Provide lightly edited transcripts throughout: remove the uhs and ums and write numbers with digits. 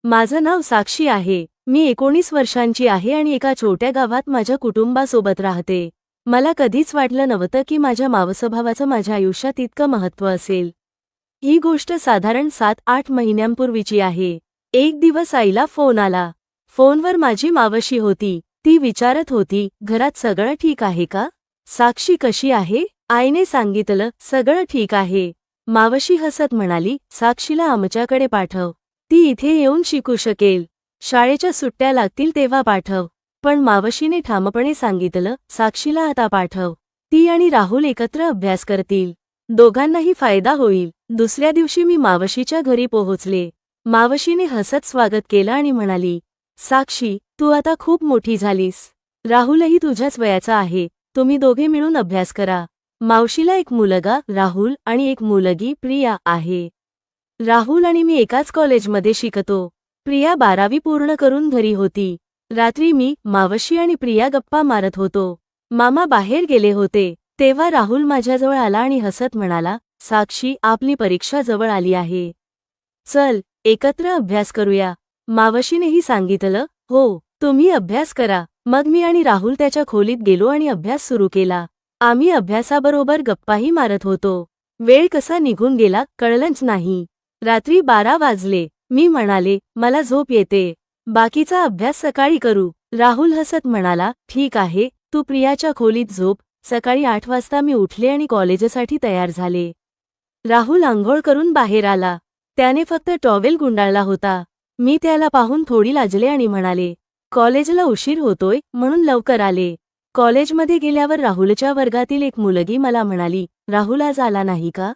माझं नाव साक्षी आहे. मी 19 वर्षांची आहे आणि एका छोट्या गावात माझ्या कुटुंबासोबत राहते. मला कधीच वाटलं नव्हतं की माझ्या मावसभावाचं माझ्या आयुष्यात इतकं महत्त्व असेल. ही गोष्ट साधारण 7-8 महिन्यांपूर्वीची आहे. एक दिवस आईला फोन आला. फोनवर माझी मावशी होती. ती विचारत होती, घरात सगळं ठीक आहे का? साक्षी कशी आहे? आईने सांगितलं, सगळं ठीक आहे. मावशी हसत म्हणाली, साक्षीला आमच्याकडे पाठव. ती इथे येऊन शिकू शकेल. शाळेच्या सुट्ट्या लागतील तेव्हा पाठव. पण मावशीने ठामपणे सांगितलं, साक्षीला आता पाठव. ती आणि राहुल एकत्र अभ्यास करतील. दोघांनाही फायदा होईल. दुसऱ्या दिवशी मी मावशीच्या घरी पोहोचले. मावशीने हसत स्वागत केलं आणि म्हणाली, साक्षी, तू आता खूप मोठी झालीस. राहुलही तुझ्याच वयाचा आहे. तुम्ही दोघे मिळून अभ्यास करा. मावशीला एक मुलगा राहुल आणि एक मुलगी प्रिया आहे. राहुल आणि मी एकाच कॉलेजमध्ये शिकतो. प्रिया 12वी पूर्ण करून घरी होती. रात्री मी, मावशी आणि प्रिया गप्पा मारत होतो. मामा बाहेर गेले होते. तेव्हा राहुल माझ्याजवळ आला आणि हसत म्हणाला, साक्षी, आपली परीक्षा जवळ आली आहे. चल, एकत्र अभ्यास करूया. मावशीनेही सांगितलं, हो, तुम्ही अभ्यास करा. मग मी आणि राहुल त्याच्या खोलीत गेलो आणि अभ्यास सुरू केला. आम्ही अभ्यासाबरोबर गप्पाही मारत होतो. वेळ कसा निघून गेला कळलंच नाही. रात्री 12 वाजले. मी म्हणाले, मला झोप येते. बाकीचा अभ्यास सकाळी करू. राहुल हसत म्हणाला, ठीक आहे, तू प्रियाच्या खोलीत झोप. सकाळी 8 वाजता मी उठले आणि कॉलेजसाठी तयार झाले. राहुल अंघोळ करून बाहेर आला. त्याने फक्त टॉवेल गुंडाळला होता. मी त्याला पाहून थोडी लाजले आणि म्हणाले, कॉलेजला उशीर होतोय म्हणून लवकर आले. कॉलेजमध्ये गेल्यावर राहुलच्या वर्गातील एक मुलगी मला म्हणाली, राहुल आज आला नाही का?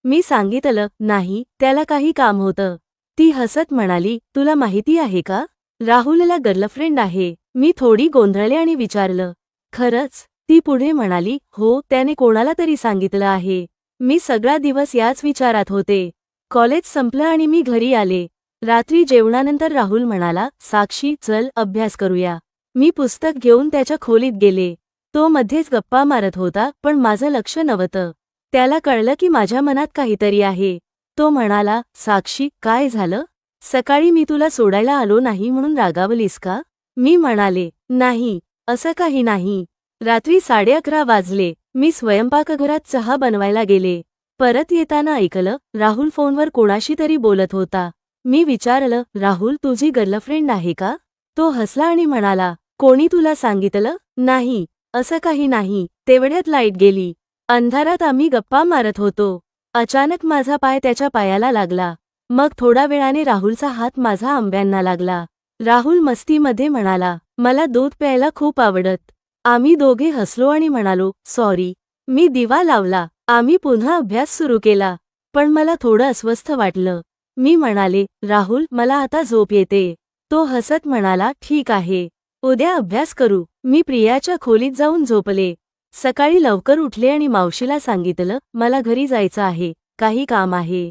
मी सांगितलं, नाही, त्याला काही काम होतं. ती हसत म्हणाली, तुला माहिती आहे का? राहुलला गर्लफ्रेंड आहे. मी थोडी गोंधळले आणि विचारलं, खरंच? ती पुढे म्हणाली, हो, त्याने कोणाला तरी सांगितलं आहे. मी सगळा दिवस याच विचारात होते. कॉलेज संपलं आणि मी घरी आले. रात्री जेवणानंतर राहुल म्हणाला, साक्षी, चल अभ्यास करूया. मी पुस्तक घेऊन त्याच्या खोलीत गेले. तो मध्येच गप्पा मारत होता, पण माझं लक्ष नव्हतं. त्याला कळलं की माझ्या मनात काहीतरी आहे. तो म्हणाला, साक्षी, काय झालं? सकाळी मी तुला सोडायला आलो नाही म्हणून रागावलीस का? मी म्हणाले, नाही, असं काही नाही. रात्री 11:30 वाजले. मी स्वयंपाकघरात चहा बनवायला गेले. परत येताना ऐकलं, राहुल फोनवर कोणाशी तरी बोलत होता. मी विचारलं, राहुल, तुझी गर्लफ्रेंड आहे का? तो हसला आणि म्हणाला, कोणी तुला सांगितलं? नाही, असं काही नाही. तेवढ्यात लाईट गेली. अंधारात आम्ही गप्पा मारत होतो. अचानक माझा पाय त्याच्या पायाला लागला. मग थोडा वेळाने राहुलचा हात माझा आंब्यांना लागला. राहुल मस्तीमध्ये म्हणाला, मला दूध प्यायला खूप आवडत. आम्ही दोघे हसलो आणि म्हणालो, सॉरी. मी दिवा लावला. आम्ही पुन्हा अभ्यास सुरू केला. पण मला थोडं अस्वस्थ वाटलं. मी म्हणाले, राहुल, मला आता झोप येते. तो हसत म्हणाला, ठीक आहे, उद्या अभ्यास करू. मी प्रियाच्या खोलीत जाऊन झोपले. सकाळी लवकर उठले आणि मावशीला सांगितलं, मला घरी जायचं आहे, काही काम आहे.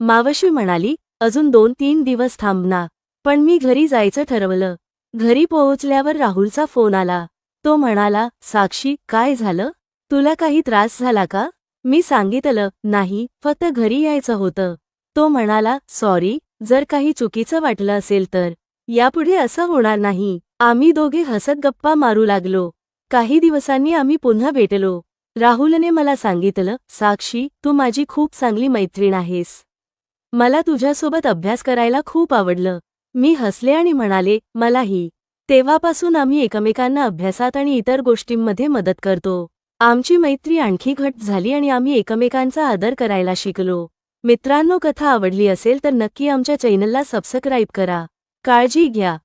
मावशी म्हणाली, अजून 2-3 दिवस थांब ना. पण मी घरी जायचं ठरवलं. घरी पोहोचल्यावर राहुलचा फोन आला. तो म्हणाला, साक्षी, काय झालं? तुला काही त्रास झाला का? मी सांगितलं, नाही, फक्त घरी यायचं होतं. तो म्हणाला, सॉरी, जर काही चुकीचं वाटलं असेल तर. यापुढे असं होणार नाही. आम्ही दोघे हसत गप्पा मारू लागलो. काही दिवसांनी आम्ही पुन्हा भेटलो. राहुलने मला सांगितलं, साक्षी, तू माझी खूप चांगली मैत्रीण आहेस. मला तुझ्यासोबत अभ्यास करायला खूप आवडलं. मी हसले आणि म्हणाले, मलाही. तेव्हापासून आम्ही एकमेकांना अभ्यासात आणि इतर गोष्टींमध्ये मदत करतो. आमची मैत्री आणखी घट्ट झाली आणि आम्ही एकमेकांचा आदर करायला शिकलो. मित्रांनो, कथा आवडली असेल तर नक्की आमच्या चॅनलला सबस्क्राईब करा. काळजी घ्या.